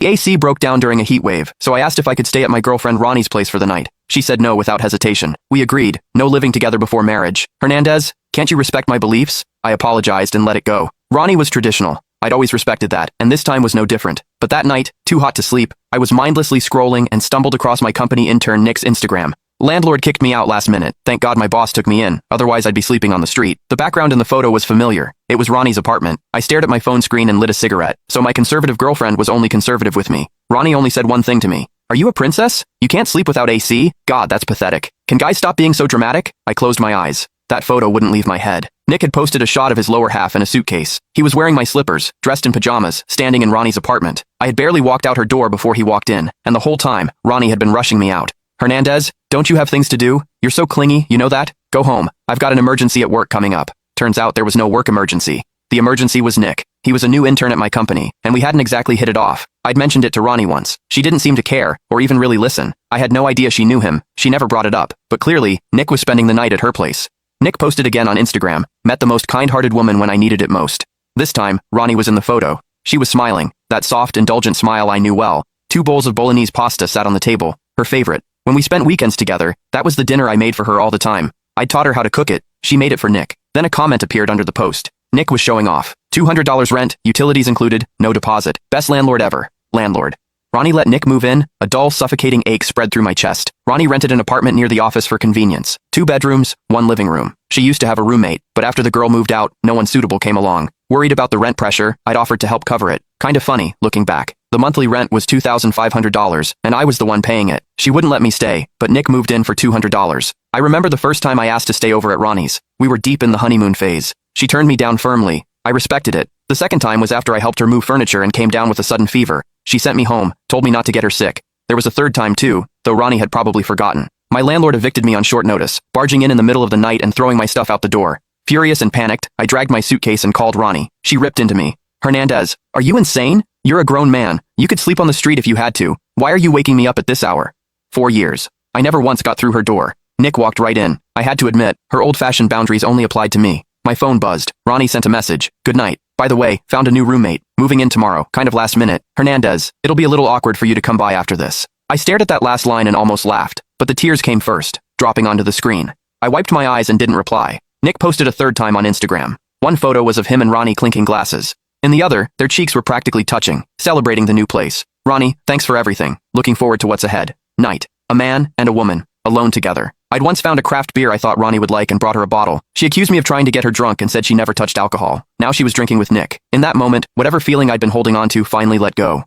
The AC broke down during a heat wave, so I asked if I could stay at my girlfriend Ronnie's place for the night. She said no without hesitation. We agreed, no living together before marriage. Hernandez, can't you respect my beliefs? I apologized and let it go. Ronnie was traditional. I'd always respected that, and this time was no different. But that night, too hot to sleep, I was mindlessly scrolling and stumbled across my company intern Nick's Instagram. Landlord kicked me out last minute. Thank God my boss took me in, otherwise I'd be sleeping on the street. The background in the photo was familiar. It was Ronnie's apartment. I stared at my phone screen and lit a cigarette. So my conservative girlfriend was only conservative with me. Ronnie only said one thing to me. Are you a princess? You can't sleep without AC? God, that's pathetic. Can guys stop being so dramatic? I closed my eyes. That photo wouldn't leave my head. Nick had posted a shot of his lower half in a suitcase. He was wearing my slippers, dressed in pajamas, standing in Ronnie's apartment. I had barely walked out her door before he walked in, and the whole time, Ronnie had been rushing me out. Hernandez, don't you have things to do? You're so clingy, you know that? Go home. I've got an emergency at work coming up. Turns out there was no work emergency. The emergency was Nick. He was a new intern at my company, and we hadn't exactly hit it off. I'd mentioned it to Ronnie once. She didn't seem to care, or even really listen. I had no idea she knew him. She never brought it up. But clearly, Nick was spending the night at her place. Nick posted again on Instagram, met the most kind-hearted woman when I needed it most. This time, Ronnie was in the photo. She was smiling, that soft, indulgent smile I knew well. 2 bowls of bolognese pasta sat on the table, her favorite. When we spent weekends together, that was the dinner I made for her all the time. I taught her how to cook it. She made it for Nick. Then a comment appeared under the post. Nick was showing off. $200 rent, utilities included, no deposit. Best landlord ever. Landlord. Ronnie let Nick move in. A dull, suffocating ache spread through my chest. Ronnie rented an apartment near the office for convenience. 2 bedrooms, 1 living room. She used to have a roommate, but after the girl moved out, no one suitable came along. Worried about the rent pressure, I'd offered to help cover it. Kind of funny, looking back. The monthly rent was $2,500, and I was the one paying it. She wouldn't let me stay, but Nick moved in for $200. I remember the first time I asked to stay over at Ronnie's. We were deep in the honeymoon phase. She turned me down firmly. I respected it. The second time was after I helped her move furniture and came down with a sudden fever. She sent me home, told me not to get her sick. There was a third time too, though Ronnie had probably forgotten. My landlord evicted me on short notice, barging in the middle of the night and throwing my stuff out the door. Furious and panicked, I dragged my suitcase and called Ronnie. She ripped into me. Hernandez, are you insane? You're a grown man. You could sleep on the street if you had to. Why are you waking me up at this hour? 4 years. I never once got through her door. Nick walked right in. I had to admit, her old-fashioned boundaries only applied to me. My phone buzzed. Ronnie sent a message. Good night. By the way, found a new roommate. Moving in tomorrow. Kind of last minute. Hernandez, it'll be a little awkward for you to come by after this. I stared at that last line and almost laughed, but the tears came first, dropping onto the screen. I wiped my eyes and didn't reply. Nick posted a third time on Instagram. One photo was of him and Ronnie clinking glasses. In the other, their cheeks were practically touching, celebrating the new place. Ronnie, thanks for everything. Looking forward to what's ahead. Night. A man and a woman, alone together. I'd once found a craft beer I thought Ronnie would like and brought her a bottle. She accused me of trying to get her drunk and said she never touched alcohol. Now she was drinking with Nick. In that moment, whatever feeling I'd been holding on to finally let go.